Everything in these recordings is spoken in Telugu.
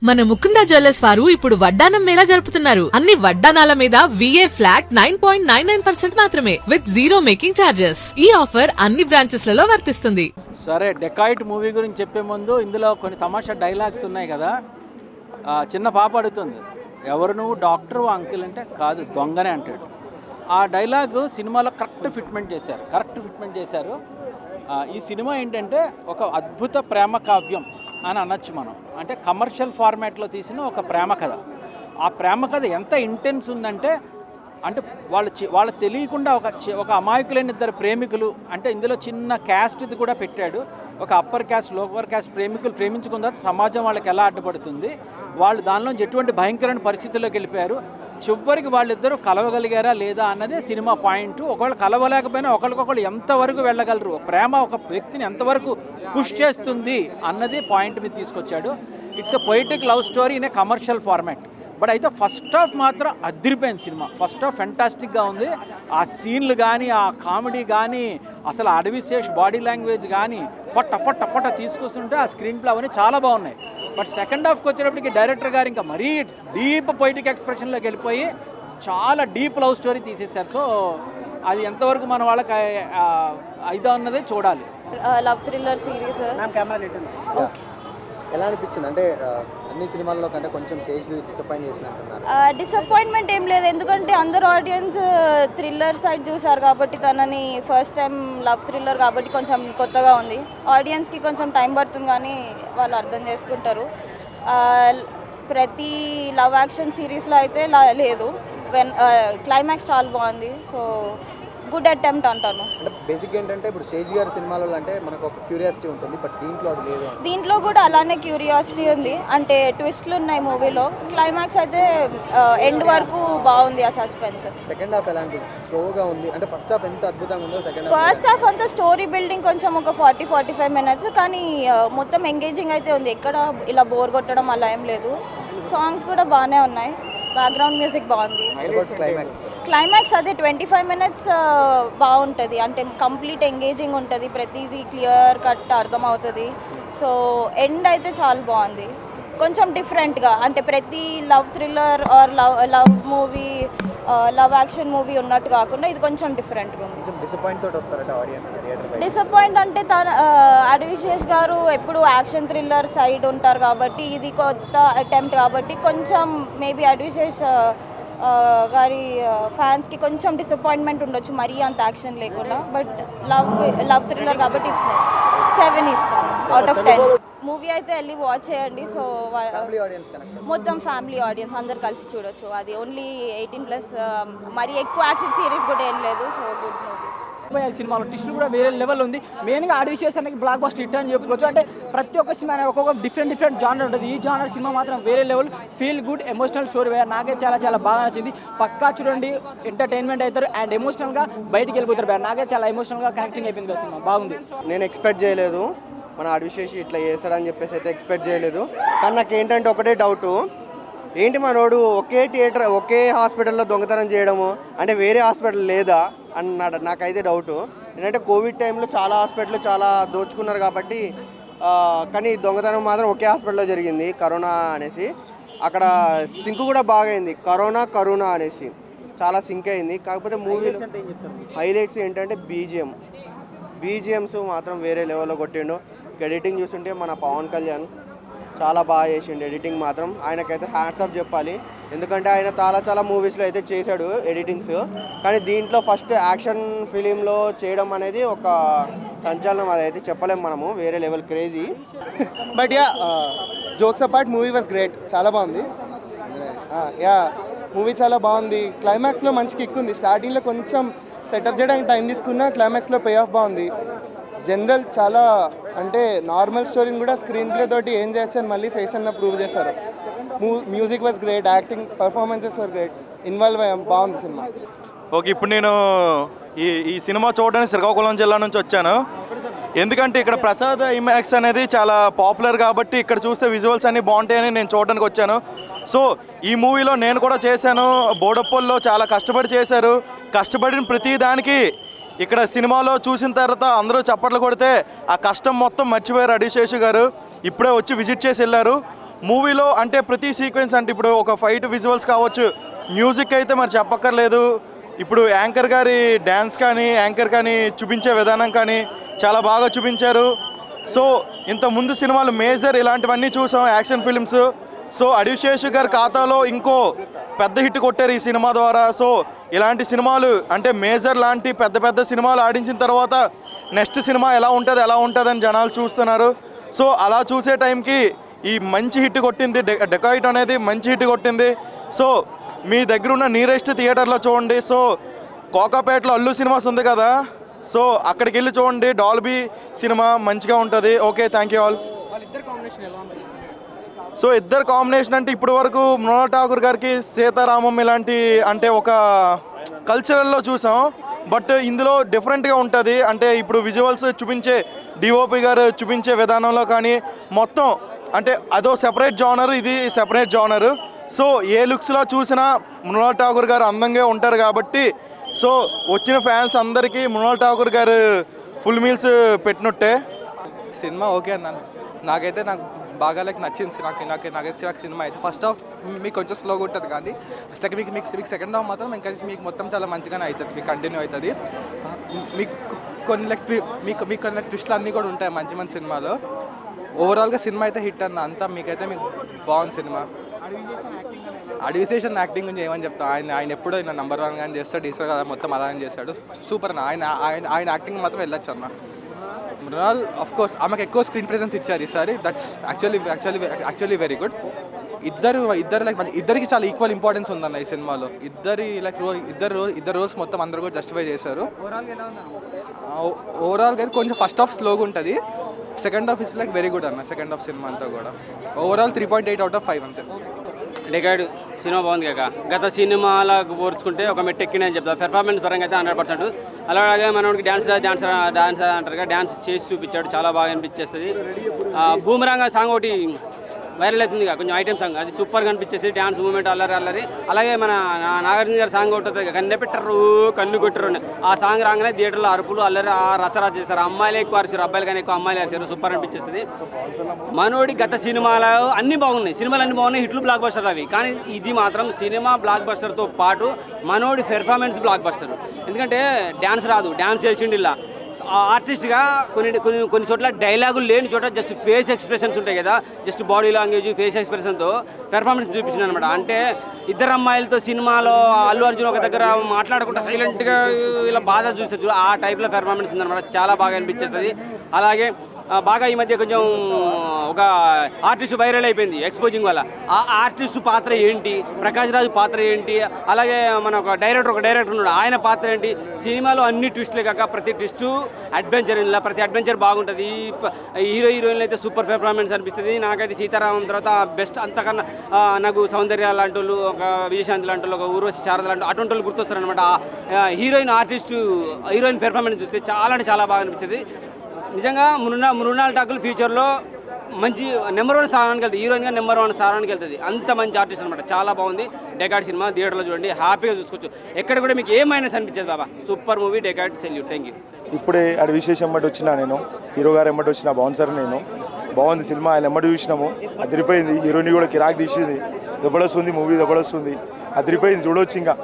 మన ముకుందా జ్యువెలర్స్ వారు ఇప్పుడు వడ్డానం మేళా జరుపుతున్నారు. అన్ని వడ్డానాల మీద VA ఫ్లాట్ 9.99% మాత్రమే విత్ జీరో మేకింగ్ చార్జెస్. ఈ ఆఫర్ అన్ని బ్రాంచెస్ లలో వర్తిస్తుంది. సరే, డెకాయిట్ మూవీ గురించి చెప్పే ముందు ఇందులో కొన్ని తమాషా డైలాగ్స్ ఉన్నాయి కదా. చిన్న పాప అడుగుతుంది, ఎవరు నువ్వు, డాక్టర్ అంకిల్ అంటే కాదు దొంగనే అంటాడు. ఆ డైలాగ్ సినిమాలో కరెక్ట్ ఫిట్మెంట్ చేశారు. ఈ సినిమా ఏంటంటే ఒక అద్భుత ప్రేమ కావ్యం అని అనొచ్చు మనం. అంటే కమర్షియల్ ఫార్మాట్లో తీసిన ఒక ప్రేమ కథ. ఆ ప్రేమ కథ ఎంత ఇంటెన్స్ ఉందంటే, అంటే వాళ్ళు తెలియకుండా ఒక అమాయకులైన ఇద్దరు ప్రేమికులు, అంటే ఇందులో చిన్న క్యాస్ట్ ఇది కూడా పెట్టాడు. ఒక అప్పర్ క్యాస్ట్ లోవర్ క్యాస్ట్ ప్రేమికులు ప్రేమించుకున్న తర్వాత సమాజం వాళ్ళకి ఎలా అడ్డుపడుతుంది, వాళ్ళు దానిలోంచి ఎటువంటి భయంకరమైన పరిస్థితుల్లోకి వెళ్ళిపోయారు, చివరికి వాళ్ళిద్దరూ కలవగలిగారా లేదా అన్నదే సినిమా పాయింట్. ఒకళ్ళు కలవలేకపోయినా ఒకరికొకళ్ళు ఎంతవరకు వెళ్ళగలరు, ప్రేమ ఒక వ్యక్తిని ఎంతవరకు పుష్ చేస్తుంది అన్నది పాయింట్ మీద తీసుకొచ్చాడు. It's a poetic love story in a commercial format. But అయితే ఫస్ట్ హాఫ్ మాత్రం అదిరిపోయింది సినిమా. ఫస్ట్ హాఫ్ ఫెంటాస్టిక్గా ఉంది. ఆ సీన్లు కానీ, ఆ కామెడీ కానీ, అసలు అడవిశేష్ బాడీ లాంగ్వేజ్ కానీ ఫట్ట తీసుకొస్తుంటే ఆ స్క్రీన్ ప్లే అవన్నీ చాలా బాగున్నాయి. బట్ సెకండ్ హాఫ్కి వచ్చేటప్పటికి డైరెక్టర్ గారు ఇంకా మరీ డీప్ పొయిటిక్ ఎక్స్ప్రెషన్లోకి వెళ్ళిపోయి చాలా డీప్ లవ్ స్టోరీ తీసేశారు. సో అది ఎంతవరకు మన వాళ్ళకి అయిదా అన్నదే చూడాలి. Love thriller series. ఎలా అనిపించింది? అంటే అన్ని సినిమాల్లో కంటే కొంచెం డిసప్పాయింట్ చేసింది అంటున్నారు. డిసప్పాయింట్మెంట్ ఏం లేదు, ఎందుకంటే అందరు ఆడియన్స్ థ్రిల్లర్ సైడ్ చూసారు కాబట్టి, తనని ఫస్ట్ టైం లవ్ థ్రిల్లర్ కాబట్టి కొంచెం కొత్తగా ఉంది. ఆడియన్స్కి కొంచెం టైం పడుతుంది కానీ వాళ్ళు అర్థం చేసుకుంటారు. ప్రతి లవ్ యాక్షన్ సిరీస్లో అయితే లేదు. క్లైమాక్స్ చాలా బాగుంది. సో గుడ్ అటెంప్ట్ అంటాను. అంటే బేసిక్ ఏంటంటే ఇప్పుడు శేష్ గారి సినిమాలలో అంటే మనకు ఒక క్యూరియాసిటీ ఉంటుంది, బట్ దీంట్లో అది లేదు. దీంట్లో కూడా అలానే క్యూరియాసిటీ ఉంది, అంటే ట్విస్ట్లు ఉన్నాయి మూవీలో. క్లైమాక్స్ అయితే ఎండ్ వరకు బాగుంది. ఆ సస్పెన్స్. సెకండ్ హాఫ్ ఎలా అనిపిస్తుంది? స్లోగా ఉంది. అంటే ఫస్ట్ హాఫ్ ఎంత అద్భుతంగా ఉందో ఫస్ట్ హాఫ్ అంతా స్టోరీ బిల్డింగ్ కొంచెం ఒక 40-45 మినిట్స్, కానీ మొత్తం ఎంగేజింగ్ అయితే ఉంది. ఎక్కడ ఇలా బోర్ కొట్టడం అలా ఏం లేదు. సాంగ్స్ కూడా బాగానే ఉన్నాయి, బ్యాక్గ్రౌండ్ మ్యూజిక్ బాగుంది. క్లైమాక్స్ అదే 25 మినిట్స్ బాగుంటుంది, అంటే కంప్లీట్ ఎంగేజింగ్ ఉంటుంది, ప్రతిదీ క్లియర్ కట్ అర్థమవుతుంది. సో ఎండ్ అయితే చాలా బాగుంది, కొంచెం డిఫరెంట్గా. అంటే ప్రతి love thriller or love movie, love action movie ఉన్నట్టు కాకుండా ఇది కొంచెం డిఫరెంట్గా ఉంది. డిసప్పాయింట్ అంటే అడవిశేష్ గారు ఎప్పుడు యాక్షన్ థ్రిల్లర్ సైడ్ ఉంటారు కాబట్టి, ఇది కొత్త అటెంప్ట్ కాబట్టి కొంచెం మేబీ అడవిశేష్ గారి ఫ్యాన్స్కి కొంచెం డిసప్పాయింట్మెంట్ ఉండొచ్చు, మరీ అంత యాక్షన్ లేకుండా. బట్ లవ్ థ్రిల్లర్ కాబట్టి ఇట్స్ 7 ఇస్తాను అవుట్ ఆఫ్ 10. మూవీ అయితే వెళ్ళి వాచ్ చేయండి. సో మొత్తం ఫ్యామిలీ ఆడియన్స్ అందరు కలిసి చూడొచ్చు. అది ఓన్లీ 18+. మరి ఎక్కువ యాక్షన్ సిరీస్ కూడా ఏం లేదు. So good movie. సినిమాలో టిస్టులు కూడా వేరే లెవెల్ ఉంది. మెయిన్గా అడవిశేష్ అనేది బ్లాక్ బస్టర్ హిట్ అని చెప్పుకోవచ్చు. అంటే ప్రతి ఒక్క సినిమా ఒక్కొక్క డిఫరెంట్ జానర్ ఉంటుంది. ఈ జానర్ సినిమా మాత్రం వేరే level, feel good emotional story. నాకే చాలా బాగా నచ్చింది. పక్కా చూడండి, ఎంటర్టైన్మెంట్ అవుతారు అండ్ ఎమోషనల్గా బయటికి వెళ్ళిపోతారు. నాకే చాలా ఎమోషనల్గా కనెక్టింగ్ అయిపోయింది సినిమా, బాగుంది. నేను ఎక్స్పెక్ట్ చేయలేదు మన అడవిశేష్ ఇట్లా చేస్తాడని చెప్పేసి అయితే ఎక్స్పెక్ట్ చేయలేదు. కానీ నాకు ఏంటంటే ఒకటే డౌటు, ఏంటి మనోడు ఒకే థియేటర్ ఒకే హాస్పిటల్లో దొంగతనం చేయడము, అంటే వేరే హాస్పిటల్ లేదా అన్నాడు. నాకైతే డౌటు. ఏంటంటే కోవిడ్ టైంలో చాలా హాస్పిటల్ చాలా దోచుకున్నారు కాబట్టి, కానీ దొంగతనం మాత్రం ఒకే హాస్పిటల్లో జరిగింది, కరోనా అనేసి. అక్కడ సింక్ కూడా బాగా అయింది, కరోనా అనేసి చాలా సింక్ అయింది. కాకపోతే మూవీలో హైలైట్స్ ఏంటంటే బీజిఎమ్స్ మాత్రం వేరే లెవెల్లో కొట్టిండు. ఎడిటింగ్ చూస్తుంటే మన పవన్ కళ్యాణ్ చాలా బాగా చేసిండు ఎడిటింగ్ మాత్రం. ఆయనకైతే హ్యాట్స్ ఆఫ్ చెప్పాలి, ఎందుకంటే ఆయన చాలా మూవీస్లో అయితే చేశాడు ఎడిటింగ్స్. కానీ దీంట్లో ఫస్ట్ యాక్షన్ ఫిలింలో చేయడం అనేది ఒక సంచలనం, అదైతే చెప్పలేము మనము, వేరే level crazy. But jokes apart movie was great, చాలా బాగుంది. మూవీ చాలా బాగుంది. క్లైమాక్స్లో మంచి కిక్ ఉంది. స్టార్టింగ్లో కొంచెం సెటప్ చేయడానికి టైం తీసుకున్నా, క్లైమాక్స్లో పే ఆఫ్ బాగుంది. జనరల్ చాలా అంటే నార్మల్ స్టోరీని కూడా స్క్రీన్ ప్లే తోటి ఏం చేయొచ్చు అని మళ్ళీ సెషన్లో ప్రూవ్ చేశారు. Music was great, acting performances were great, involve అయ్యాం, బాగుంది సినిమా. ఓకే, ఇప్పుడు నేను ఈ సినిమా చూడడానికి శ్రీకాకుళం జిల్లా నుంచి వచ్చాను. ఎందుకంటే ఇక్కడ ప్రసాద్ ఐమాక్స్ అనేది చాలా పాపులర్ కాబట్టి ఇక్కడ చూస్తే విజువల్స్ అన్నీ బాగుంటాయని నేను చూడడానికి వచ్చాను. సో ఈ మూవీలో నేను కూడా చేశాను. బోడప్పల్లో చాలా కష్టపడి చేశారు. కష్టపడిన ప్రతి దానికి ఇక్కడ సినిమాలో చూసిన తర్వాత అందరూ చప్పట్లు కొడితే ఆ కష్టం మొత్తం మర్చిపోయారు అడవిశేష్ గారు. ఇప్పుడే వచ్చి విజిట్ చేసి వెళ్ళారు. మూవీలో అంటే ప్రతి సీక్వెన్స్ అంటే ఇప్పుడు ఒక ఫైట్ విజువల్స్ కావచ్చు, మ్యూజిక్ అయితే మరి చెప్పక్కర్లేదు. ఇప్పుడు యాంకర్ గారి డ్యాన్స్ కానీ యాంకర్ కానీ చూపించే విధానం కానీ చాలా బాగా చూపించారు. సో ఇంత ముందు సినిమాలు మేజర్ ఇలాంటివన్నీ చూసాం యాక్షన్ ఫిల్మ్స్. సో అడివిశేషు గారి ఖాతాలో ఇంకో పెద్ద హిట్ కొట్టారు ఈ సినిమా ద్వారా. సో ఇలాంటి సినిమాలు అంటే మేజర్ లాంటి పెద్ద పెద్ద సినిమాలు ఆడించిన తర్వాత నెక్స్ట్ సినిమా ఎలా ఉంటుంది అని జనాలు చూస్తున్నారు. సో అలా చూసే టైంకి ఈ మంచి హిట్ కొట్టింది, డెకాయిట్ అనేది మంచి హిట్ కొట్టింది. సో మీ దగ్గర ఉన్న నియరెస్ట్ థియేటర్లో చూడండి. సో కోకాపేటలో అల్లు సినిమాస్ ఉంది కదా, సో అక్కడికి వెళ్ళి చూడండి, డాల్బీ సినిమా మంచిగా ఉంటుంది. Okay, thank you all. So ఇద్దరు కాంబినేషన్ అంటే ఇప్పటి వరకు మృణాల్ ఠాకూర్ గారికి సీతారామం ఇలాంటి అంటే ఒక కల్చరల్లో చూసాం. బట్ ఇందులో డిఫరెంట్గా ఉంటుంది. అంటే ఇప్పుడు విజువల్స్ చూపించే డిఓపి గారు చూపించే విధానంలో కానీ మొత్తం అంటే అదో సెపరేట్ జానర్, ఇది సెపరేట్ జానర్. సో ఏ లుక్స్లో చూసినా మృణాల్ ఠాకూర్ గారు అందంగా ఉంటారు కాబట్టి సో వచ్చిన ఫ్యాన్స్ అందరికీ మృణాల్ ఠాకూర్ గారు ఫుల్ మీల్స్ పెట్టినట్టే. సినిమా ఓకే అన్నాను, నాకు బాగా నచ్చింది. నాకు సినిమా అయితే ఫస్ట్ హాఫ్ మీకు కొంచెం స్లోగా ఉంటుంది, కానీ మీకు సెకండ్ హాఫ్ మాత్రం మీకు మొత్తం చాలా మంచిగానే అవుతుంది, మీకు కంటిన్యూ అవుతుంది. మీకు కొన్ని ట్విస్ట్లు అన్నీ కూడా ఉంటాయి మంచి మంచి సినిమాలో. ఓవరాల్గా సినిమా అయితే హిట్ అన్న, అంతా మీకు బాగుంది సినిమా. అడివిశేషన్ యాక్టింగ్ గురించి ఏమని చెప్తా, ఆయన ఎప్పుడో ఆయన నెంబర్ 1 కానీ చేస్తాడు, ఈశ్వర్ కదా మొత్తం అలానే చేశాడు, సూపర్ అన్న. ఆయన యాక్టింగ్ మాత్రం వెళ్ళొచ్చు అన్న. మృణాల్ ఆఫ్ కోర్స్ ఆమెకు ఎక్కువ స్క్రీన్ ప్రెజెన్స్ ఇచ్చారు ఈసారి, దట్స్ యాక్చువల్లీ వెరీ గుడ్. ఇద్దరికి చాలా ఈక్వల్ ఇంపార్టెన్స్ ఉందన్న ఈ సినిమాలో. ఇద్దరు రోల్స్ మొత్తం అందరూ కూడా జస్టిఫై చేశారు. ఓవరాల్గా అయితే కొంచెం ఫస్ట్ హాఫ్ స్లోగా ఉంటుంది, second half is very good అన్న. సెకండ్ హాఫ్ సినిమా అంతా కూడా ఓవరాల్ 3.8 out of 5 అంతే. డెకాయిడ్ సినిమా బాగుంది కాక, గత సినిమాలకు పోల్చుకుంటే ఒక మెట్టు ఎక్కినని చెప్తాను. పెర్ఫార్మెన్స్ పరంగా అయితే 100%. అలాగే మనకి డాన్స్ అంటారు కదా, డాన్స్ చేసి చూపించాడు, చాలా బాగా అనిపించేస్తుంది. బూమరాంగ్ సాంగ్ ఒకటి వైరల్ అవుతుంది కొంచెం ఐటమ్ సాంగ్, అది సూపర్గా అనిపించేస్తుంది. డ్యాన్స్ మూమెంట్ అల్లరి. అలాగే మన నాగార్జున గారి సాంగ్ ఉంటుంది, కన్ను పెట్టరు కన్ను కొట్టరు, ఆ సాంగ్ రాగానే థియేటర్లో అరుపులు అల్లరి రచరాజ చేస్తారు. అమ్మాయిలు ఎక్కువ అరిచారు, అబ్బాయిలు కానీ ఎక్కువ అమ్మాయిలు అరిచారు, సూపర్ అనిపించేస్తుంది. మనోడి గత సినిమాలు అన్నీ బాగున్నాయి, సినిమాలు అన్నీ బాగున్నాయి, హిట్లు బ్లాక్ బస్టర్ అవి. కానీ ఇది మాత్రం సినిమా బ్లాక్ బస్టర్తో పాటు మనోడి పెర్ఫార్మెన్స్ బ్లాక్ బస్టర్. ఎందుకంటే డ్యాన్స్ రాదు, డ్యాన్స్ చేసిండు ఇలా ఆర్టిస్ట్గా కొన్ని చోట్ల డైలాగులు లేని చోట జస్ట్ ఫేస్ ఎక్స్ప్రెషన్స్ ఉంటాయి కదా, జస్ట్ బాడీ లాంగ్వేజ్ ఫేస్ ఎక్స్ప్రెషన్తో పెర్ఫార్మెన్స్ చూపించింది అనమాట. అంటే ఇద్దరు అమ్మాయిలతో సినిమాలో అల్లు అర్జున్ ఒక దగ్గర మాట్లాడకుండా సైలెంట్గా ఇలా బాధ చూసొచ్చు, ఆ టైప్లో పెర్ఫార్మెన్స్ ఉందన్నమాట, చాలా బాగా అనిపించేస్తుంది. అలాగే బాగా ఈ మధ్య కొంచెం ఒక ఆర్టిస్ట్ వైరల్ అయిపోయింది ఎక్స్పోజింగ్ వల్ల, ఆ ఆర్టిస్ట్ పాత్ర ఏంటి, ప్రకాష్ రాజు పాత్ర ఏంటి, అలాగే మన ఒక డైరెక్టర్ ఉన్నాడు, ఆయన పాత్ర ఏంటి. సినిమాలో అన్ని ట్విస్ట్లే కాక ప్రతి ట్విస్టు అడ్వెంచర్, ఇలా ప్రతి అడ్వెంచర్ బాగుంటుంది. హీరోయిన్లు అయితే సూపర్ పెర్ఫార్మెన్స్ అనిపిస్తుంది. నాకైతే సీతారామం తర్వాత బెస్ట్, అంతకన్నా నాకు సౌందర్య లాంటి వాళ్ళు, ఒక విజయశాంతి లాంటి వాళ్ళు, ఒక ఊర్వశి శారద లాంటి అటువంటి వాళ్ళు గుర్తొస్తారనమాట. హీరోయిన్ పెర్ఫార్మెన్స్ చూస్తే చాలా అంటే చాలా బాగా అనిపించింది. నిజంగా మృణాల్ ఠాకూర్ ఫ్యూచర్లో మంచి నెంబర్ 1 స్థానానికి వెళ్తుంది, హీరోయిన్గా నెంబర్ 1 స్థానానికి వెళ్తుంది. అంత మంచి ఆర్టిస్ట్ అనమాట, చాలా బాగుంది. డెకాయిడ్ సినిమా థియేటర్లో చూడండి, హ్యాపీగా చూసుకోవచ్చు. ఎక్కడ కూడా మీకు ఏ మైనస్ అనిపించదు బాబా, super movie, dacoit, salute, thank you. ఇప్పుడే అది విశేషం ఎమ్మటి వచ్చినా, నేను హీరో గారు ఎమ్మటి వచ్చిన బౌన్సర్, నేను బాగుంది సినిమా, ఆయన ఎమ్మటి చూసినాము, అదిరిపోయింది. హీరోయిన్ కూడా కిరాక్ తీసింది, దెబ్బలొస్తుంది మూవీ, దెబ్బలొస్తుంది, అదిరిపోయింది. చూడవచ్చు, ఇంకా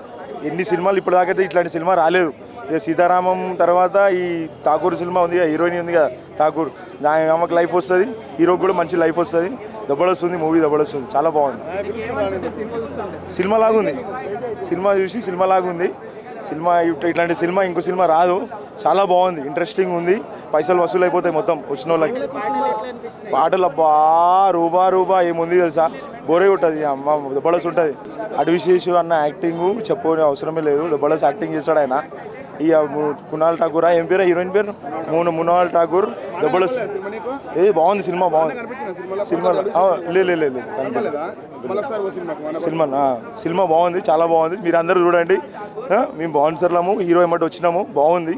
ఎన్ని సినిమాలు ఇప్పటిదాకైతే ఇట్లాంటి సినిమా రాలేదు. ఇక సీతారామం తర్వాత ఈ ఠాకూర్ సినిమా ఉంది కదా, హీరోయిన్ ఉంది కదా ఠాకూర్, ఆమెకు లైఫ్ వస్తుంది, హీరోకి కూడా మంచి లైఫ్ వస్తుంది, దెబ్బలొస్తుంది మూవీ, దెబ్బలొస్తుంది, చాలా బాగుంది. సినిమా లాగుంది, సినిమా చూసి సినిమా లాగుంది. సినిమా ఇట్లాంటి సినిమా ఇంకో సినిమా రాదు, చాలా బాగుంది, ఇంట్రెస్టింగ్ ఉంది. పైసలు వసూలు అయిపోతాయి మొత్తం వచ్చిన వాళ్ళకి. పాటలు అబ్బా రూబా ఏముంది తెలుసా, బోరే ఉంటుంది, అమ్మ దెబ్బలస్ ఉంటుంది. అడివిశేషు అన్న యాక్టింగ్ చెప్పని అవసరమే లేదు, దెబ్బలస్ యాక్టింగ్ చేస్తాడు ఆయన. ఇక మృణాల్ ఠాకూర్, ఏం పేరు హీరోయిన్ పేరు, మృణాల్ ఠాకూర్, దెబ్బలస్. బాగుంది సినిమా, బాగుంది సినిమా. లేదు సినిమా బాగుంది, చాలా బాగుంది. మీరు అందరూ చూడండి, మేము బాన్సర్లము, హీరో ఎమ్మటి వచ్చినాము, బాగుంది.